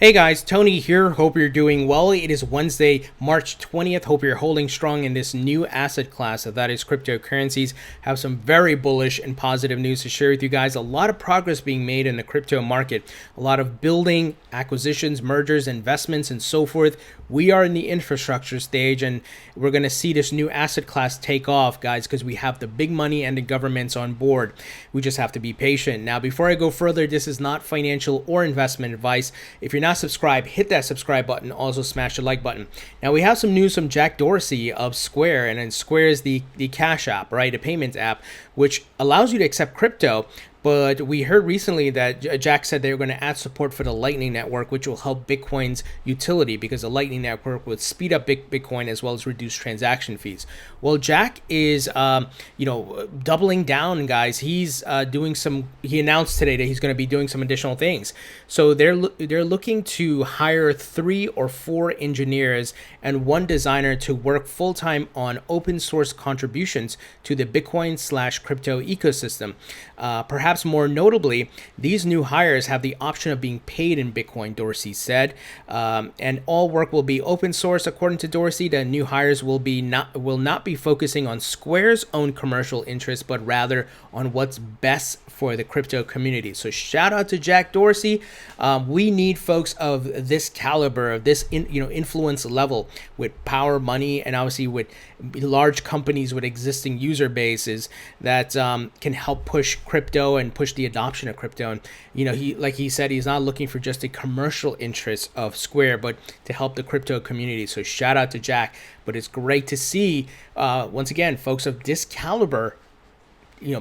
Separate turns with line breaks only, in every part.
Hey guys, Tony here. Hope you're doing well. It is Wednesday, March 20th. Hope you're holding strong in this new asset class, that is cryptocurrencies. Have some very bullish and positive news to share with you guys. A lot of progress being made in the crypto market. A lot of building, acquisitions, mergers, investments, and so forth. We are in the infrastructure stage, and we're going to see this new asset class take off, guys, because we have the big money and the governments on board. We just have to be patient. Now, before I go further, this is not financial or investment advice. If you're not subscribed, hit that subscribe button. Also, smash the like button. Now, we have some news from Jack Dorsey of Square, and then Square is the Cash app, right? A payments app, which allows you to accept crypto. But we heard recently that Jack said they were going to add support for the Lightning Network, which will help Bitcoin's utility because the Lightning Network would speed up Bitcoin as well as reduce transaction fees. Well, Jack is, doubling down, guys. He's doing some. He announced today that he's going to be doing some additional things. So they're looking to hire 3 or 4 engineers and 1 designer to work full time on open source contributions to the Bitcoin/crypto ecosystem. Perhaps more notably, these new hires have the option of being paid in Bitcoin, Dorsey said, and all work will be open source. According to Dorsey, the new hires will not be focusing on Square's own commercial interests, but rather on what's best for the crypto community. So shout out to Jack Dorsey. We need folks of this caliber, of this influence level, with power, money, and obviously with large companies with existing user bases that can help push crypto and push the adoption of crypto. And he said, he's not looking for just a commercial interest of Square, but to help the crypto community. So shout out to Jack. But it's great to see once again folks of this caliber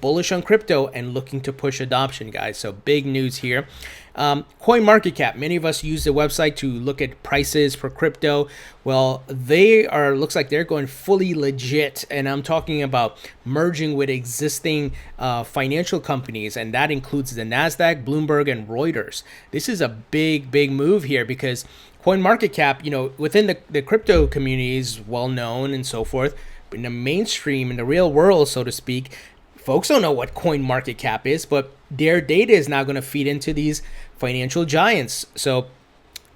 bullish on crypto and looking to push adoption, guys. So big news here. CoinMarketCap, many of us use the website to look at prices for crypto. Well, looks like they're going fully legit, and I'm talking about merging with existing financial companies, and that includes the Nasdaq, Bloomberg, and Reuters. This is a big move here because CoinMarketCap, within the crypto community is well known and so forth, but in the mainstream, in the real world, so to speak, folks don't know what CoinMarketCap is, but their data is now going to feed into these financial giants. So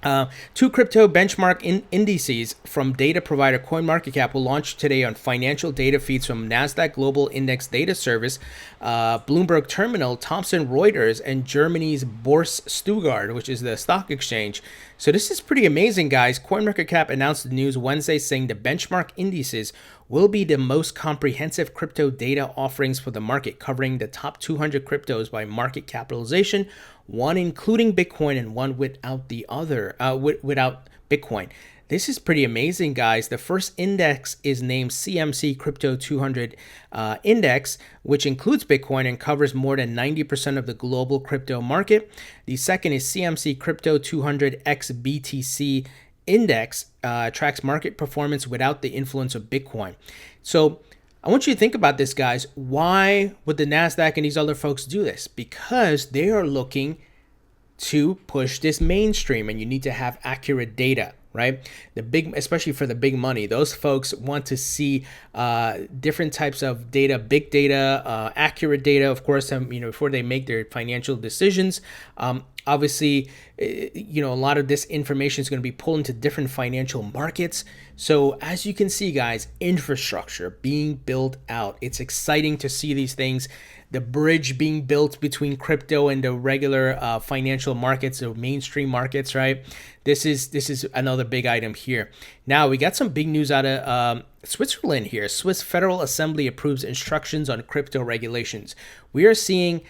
2 crypto benchmark indices from data provider CoinMarketCap will launch today on financial data feeds from Nasdaq Global Index Data Service, Bloomberg Terminal, Thomson Reuters, and Germany's Börse Stuttgart, which is the stock exchange. So this is pretty amazing, guys. CoinMarketCap announced the news Wednesday, saying the benchmark indices will be the most comprehensive crypto data offerings for the market, covering the top 200 cryptos by market capitalization, one including Bitcoin and one without the other, without Bitcoin. This is pretty amazing, guys. The first index is named CMC Crypto 200 Index, which includes Bitcoin and covers more than 90% of the global crypto market. The second is CMC Crypto 200 XBTC Index, tracks market performance without the influence of Bitcoin. So I want you to think about this, guys. Why would the Nasdaq and these other folks do this? Because they are looking to push this mainstream, and you need to have accurate data, right? Especially for the big money, those folks want to see different types of data, big data, accurate data, of course, before they make their financial decisions. Obviously, a lot of this information is going to be pulled into different financial markets. So as you can see, guys, infrastructure being built out. It's exciting to see these things, the bridge being built between crypto and the regular financial markets, the mainstream markets, right? This is another big item here. Now, we got some big news out of Switzerland here. Swiss Federal Assembly approves instructions on crypto regulations. We are seeing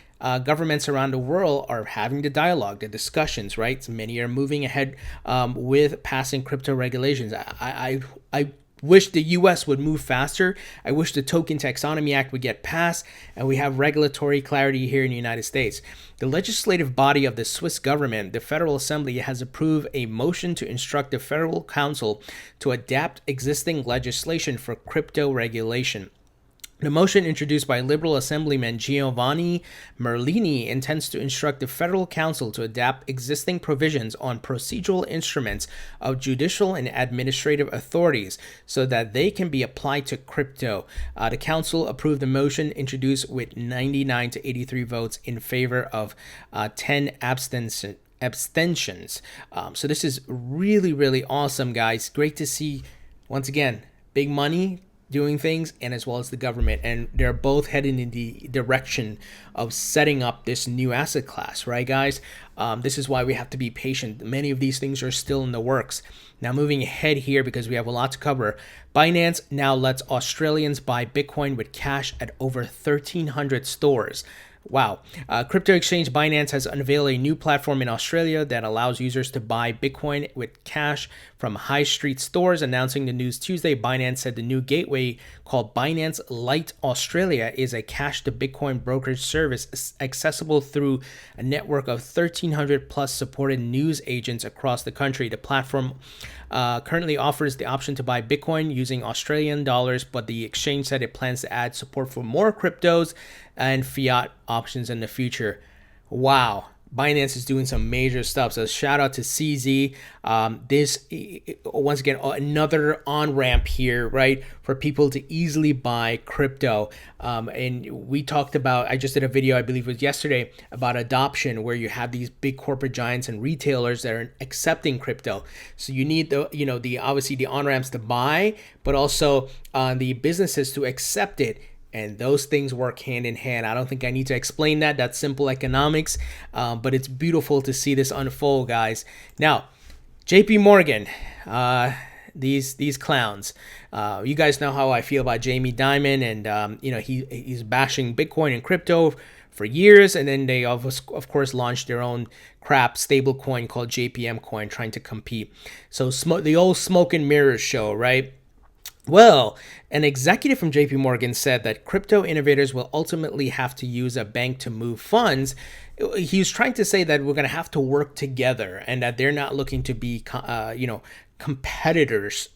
governments around the world are having the dialogue, the discussions, right? So many are moving ahead with passing crypto regulations. I wish the U.S. would move faster. I wish the Token Taxonomy Act would get passed and we have regulatory clarity here in the United States. The legislative body of the Swiss government, the Federal Assembly, has approved a motion to instruct the Federal Council to adapt existing legislation for crypto regulation. The motion, introduced by Liberal Assemblyman Giovanni Merlini, intends to instruct the Federal Council to adapt existing provisions on procedural instruments of judicial and administrative authorities so that they can be applied to crypto. The Council approved the motion, introduced with 99 to 83 votes in favor of 10 abstentions. So this is really, really awesome, guys. Great to see, once again, big money doing things, and as well as the government, and they're both heading in the direction of setting up this new asset class, right, guys? This is why we have to be patient. Many of these things are still in the works. Now, moving ahead here, because we have a lot to cover, Binance now lets Australians buy Bitcoin with cash at over 1,300 stores. Wow. Crypto exchange Binance has unveiled a new platform in Australia that allows users to buy Bitcoin with cash from high street stores. Announcing the news Tuesday, Binance said the new gateway called Binance Lite Australia is a cash to Bitcoin brokerage service accessible through a network of 1,300 plus supported news agents across the country. The platform currently offers the option to buy Bitcoin using Australian dollars, but the exchange said it plans to add support for more cryptos and fiat options in the future. Wow. Binance is doing some major stuff. So shout out to CZ. This, once again, another on-ramp here, right, for people to easily buy crypto. And we talked about, I just did a video, I believe it was yesterday, about adoption, where you have these big corporate giants and retailers that are accepting crypto. So you need the obviously the on-ramps to buy, but also the businesses to accept it. And those things work hand in hand. I don't think I need to explain that. That's simple economics. But it's beautiful to see this unfold, guys. Now, JPMorgan, these clowns. You guys know how I feel about Jamie Dimon, and he's bashing Bitcoin and crypto for years, and then they of course launched their own crap stable coin called JPM coin, trying to compete. So the old smoke and mirrors show, right? Well, an executive from JPMorgan said that crypto innovators will ultimately have to use a bank to move funds. He was trying to say that we're going to have to work together, and that they're not looking to be, competitors.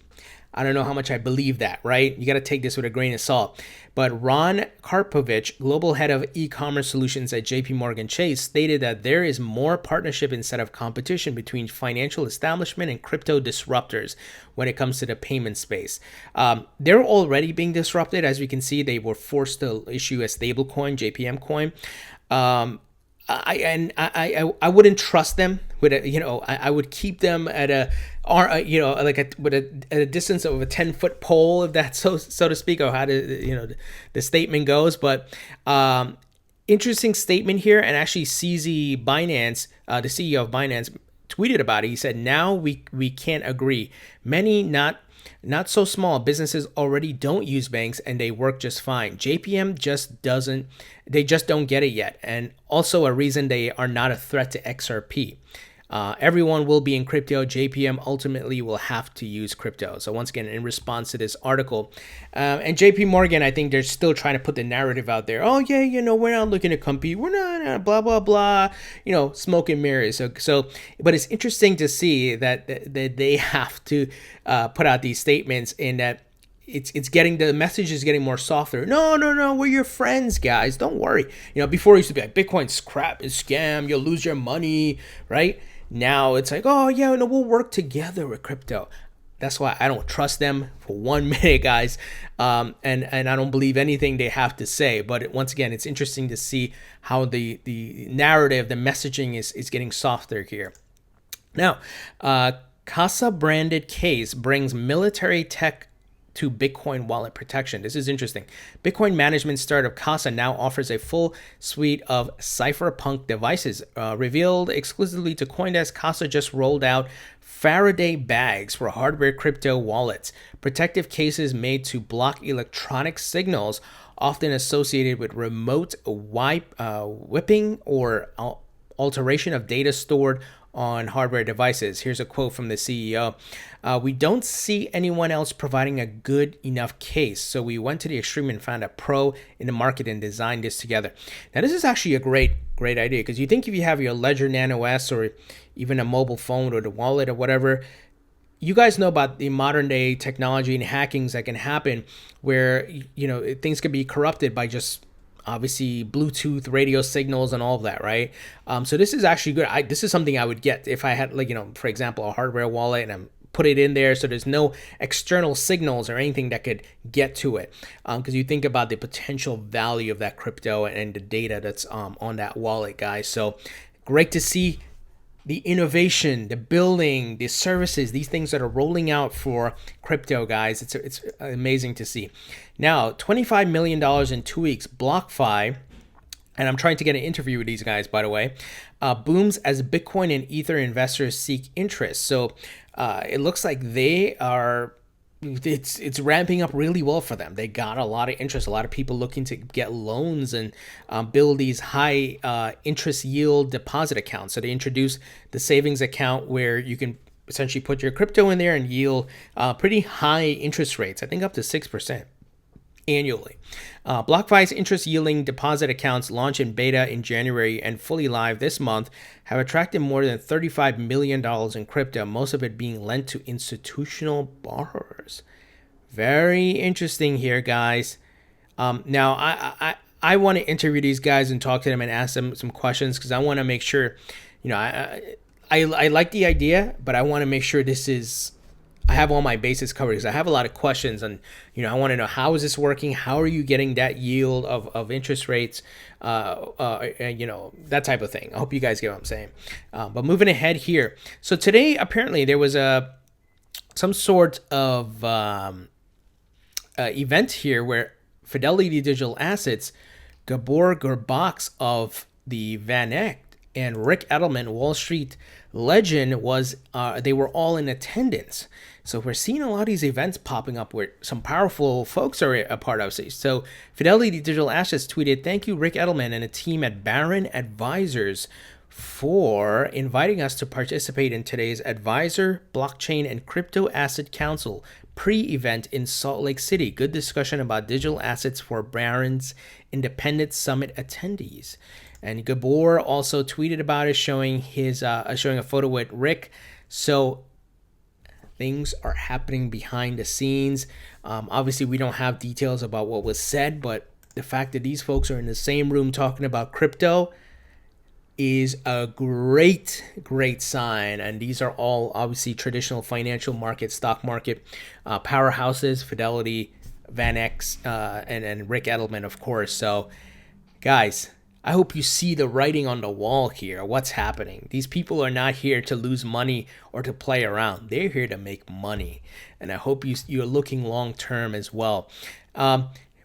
I don't know how much I believe that, right? You got to take this with a grain of salt. But Ron Karpovich, global head of e-commerce solutions at JPMorgan Chase, stated that there is more partnership instead of competition between financial establishment and crypto disruptors when it comes to the payment space. They're already being disrupted. As we can see, they were forced to issue a stable coin, JPM coin. I wouldn't trust them with I would keep them at a distance of a 10-foot pole, if that's so to speak, or how the statement goes. But interesting statement here, and actually CZ Binance, the CEO of Binance, tweeted about it. He said, "Now we can't agree. Many not so small businesses already don't use banks, and they work just fine. JPM just don't get it yet, and also a reason they are not a threat to XRP. Everyone will be in crypto. JPM ultimately will have to use crypto." So once again, in response to this article, and JP Morgan, I think they're still trying to put the narrative out there. Oh yeah, we're not looking to compete. We're not blah blah blah. Smoke and mirrors. So, but it's interesting to see that they have to put out these statements, in that it's getting, the message is getting more softer. No, we're your friends, guys. Don't worry. Before it used to be like, Bitcoin's crap, it's scam, you'll lose your money, right? Now it's like, oh yeah, no, we'll work together with crypto. That's why I don't trust them for 1 minute, guys. And I don't believe anything they have to say. But once again, it's interesting to see how the narrative, the messaging is getting softer here. Now, Casa branded case brings military tech to Bitcoin wallet protection. This is interesting. Bitcoin management startup Casa now offers a full suite of cypherpunk devices. Revealed exclusively to CoinDesk, Casa just rolled out Faraday bags for hardware crypto wallets, protective cases made to block electronic signals often associated with remote whipping or alteration of data stored on hardware devices. Here's a quote from the CEO. "We don't see anyone else providing a good enough case, so we went to the extreme and found a pro in the market and designed this together." Now, this is actually a great idea, because you think if you have your Ledger Nano S, or even a mobile phone or the wallet or whatever, you guys know about the modern day technology and hackings that can happen, where things can be corrupted by just obviously Bluetooth radio signals and all of that, right? So this is actually good. This is something I would get if I had, for example, a hardware wallet, and I'm put it in there so there's no external signals or anything that could get to it, because you think about the potential value of that crypto and the data that's on that wallet, guys. So great to see the innovation, the building, the services, these things that are rolling out for crypto, guys. It's amazing to see. Now, $25 million in 2 weeks. BlockFi, and I'm trying to get an interview with these guys, by the way, booms as Bitcoin and Ether investors seek interest. So it looks like they are, it's ramping up really well for them. They got a lot of interest, a lot of people looking to get loans and build these high interest yield deposit accounts. So they introduced the savings account where you can essentially put your crypto in there and yield pretty high interest rates, I think up to 6% annually. BlockFi's interest-yielding deposit accounts launched in beta in January and fully live this month have attracted more than $35 million in crypto, most of it being lent to institutional borrowers. Very interesting here, guys. Now, I want to interview these guys and talk to them and ask them some questions because I want to make sure, I like the idea, but I want to make sure I have all my bases covered because I have a lot of questions and, I want to know, how is this working? How are you getting that yield of interest rates? That type of thing. I hope you guys get what I'm saying. But moving ahead here. So today, apparently there was some sort of event here where Fidelity Digital Assets, Gabor Gurbax of the Van Eck, and Rick Edelman, Wall Street legend, they were all in attendance. So we're seeing a lot of these events popping up where some powerful folks are a part of. So Fidelity Digital Assets tweeted, "Thank you, Rick Edelman and a team at Baron Advisors for inviting us to participate in today's Advisor, Blockchain, and Crypto Asset Council pre-event in Salt Lake City. Good discussion about digital assets for Baron's Independent Summit attendees." And Gabor also tweeted about it, showing a photo with Rick. So things are happening behind the scenes. Obviously, we don't have details about what was said, but the fact that these folks are in the same room talking about crypto is a great sign. And these are all obviously traditional financial market, stock market powerhouses, Fidelity, Van Eck, and Rick Edelman, of course. So, guys, I hope you see the writing on the wall here, what's happening. These people are not here to lose money or to play around. They're here to make money. And I hope you're looking long term as well.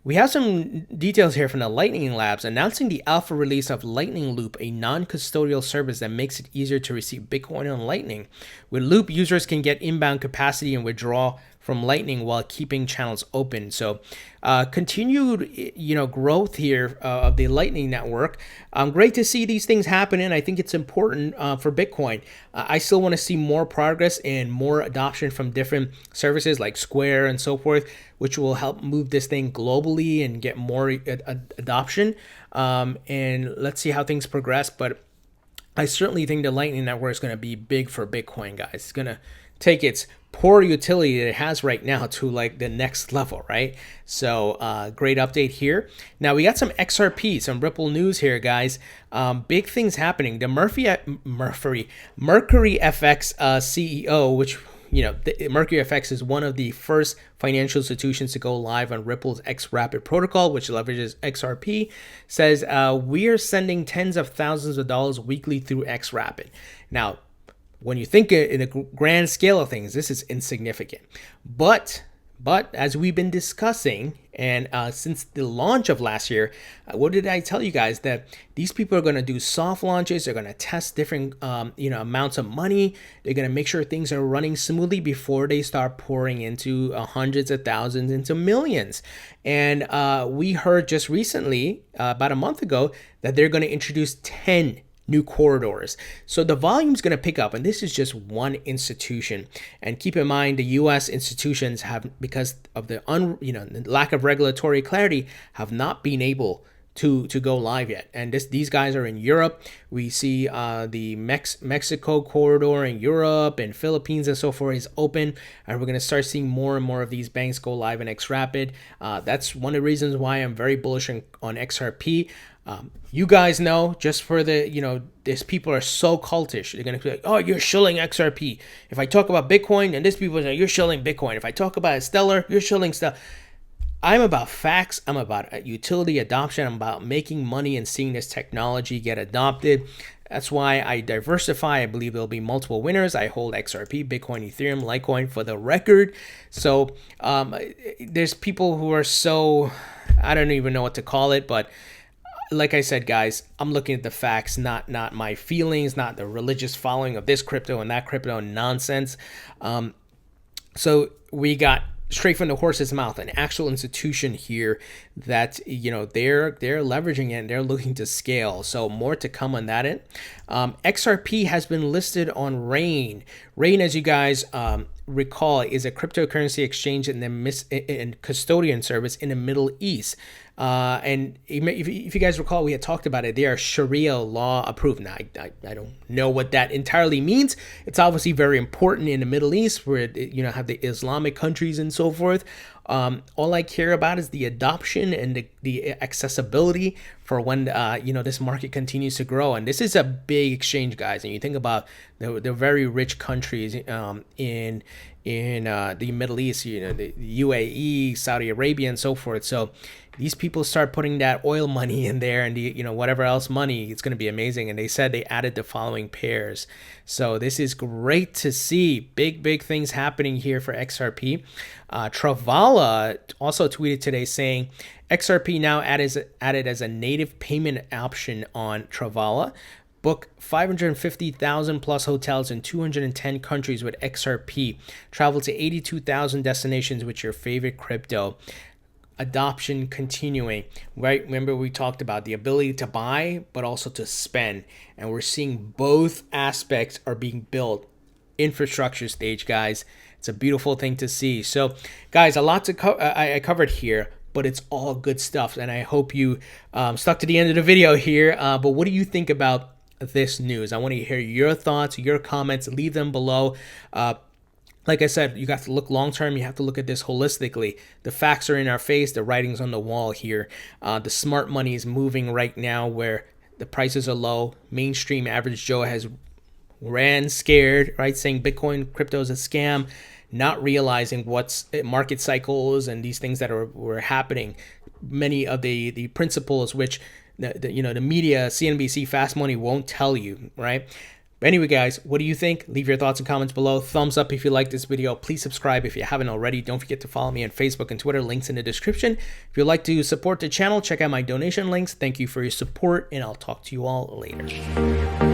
We have some details here from the Lightning Labs announcing the alpha release of Lightning Loop, a non-custodial service that makes it easier to receive Bitcoin on Lightning. With Loop, users can get inbound capacity and withdraw from Lightning while keeping channels open. So continued growth here of the Lightning network. Great to see these things happening. I think it's important for Bitcoin. I still want to see more progress and more adoption from different services like Square and so forth, which will help move this thing globally and get more adoption. And let's see how things progress. But I certainly think the Lightning network is going to be big for Bitcoin, guys. It's going to take its poor utility that it has right now to like the next level, right? So great update here. Now we got some XRP, some Ripple news here, guys. Big things happening. The Mercuryfx CEO, which Mercuryfx is one of the first financial institutions to go live on Ripple's XRapid protocol, which leverages XRP, says we are sending tens of thousands of dollars weekly through XRapid. Now, when you think in a grand scale of things, this is insignificant. But as we've been discussing, and since the launch of last year, what did I tell you guys? That these people are going to do soft launches. They're going to test different amounts of money. They're going to make sure things are running smoothly before they start pouring into hundreds of thousands, into millions. And we heard just recently, about a month ago, that they're going to introduce 10 new corridors. So the volume is going to pick up, and this is just one institution. And keep in mind, the U.S. institutions have, because of the lack of regulatory clarity, have not been able to go live yet. And these guys are in Europe. We see the Mexico corridor in Europe and Philippines and so forth is open, and we're going to start seeing more and more of these banks go live in XRapid. That's one of the reasons why I'm very bullish on XRP. You guys know, just for these people are so cultish. They're going to be like, oh, you're shilling XRP. If I talk about Bitcoin, and these people say, you're shilling Bitcoin. If I talk about Stellar, you're shilling Stellar. I'm about facts. I'm about utility adoption. I'm about making money and seeing this technology get adopted. That's why I diversify. I believe there'll be multiple winners. I hold XRP, Bitcoin, Ethereum, Litecoin for the record. So there's people who are so, I don't even know what to call it, but like I said, guys, I'm looking at the facts, not my feelings, not the religious following of this crypto and that crypto nonsense. So we got straight from the horse's mouth, an actual institution here that, they're leveraging it and they're looking to scale. So more to come on that end. XRP has been listed on Rain. Rain, as you guys recall, is a cryptocurrency exchange and custodian service in the Middle East. And if you guys recall, we had talked about it. They are Sharia law approved. Now, I don't know what that entirely means. It's obviously very important in the Middle East where, have the Islamic countries and so forth. All I care about is the adoption and the accessibility for when, this market continues to grow. And this is a big exchange, guys. And you think about the very rich countries in the Middle East, the UAE, Saudi Arabia, and so forth. So these people start putting that oil money in there and whatever else money, it's going to be amazing. And they said they added the following pairs. So this is great to see. Big things happening here for XRP. Travala also tweeted today saying XRP now added as a native payment option on Travala. Book 550,000 plus hotels in 210 countries with XRP. Travel to 82,000 destinations with your favorite crypto. Adoption continuing, right? Remember we talked about the ability to buy, but also to spend. And we're seeing both aspects are being built. Infrastructure stage, guys. It's a beautiful thing to see. So, guys, a lot to I covered here, but it's all good stuff. And I hope you stuck to the end of the video here. But what do you think about this news? I want to hear your thoughts, your comments. Leave them below. Like I said, you got to look long term. You have to look at this holistically. The facts are in our face. The writing's on the wall here. The smart money is moving right now where the prices are low. Mainstream average Joe has ran scared, right? Saying Bitcoin crypto is a scam, not realizing what's market cycles and these things that were happening. Many of the principles which the media, CNBC, Fast Money won't tell you, right? But anyway, guys, what do you think? Leave your thoughts and comments below. Thumbs up if you like this video. Please subscribe if you haven't already. Don't forget to follow me on Facebook and Twitter. Links in the description. If you'd like to support the channel, check out my donation links. Thank you for your support, and I'll talk to you all later.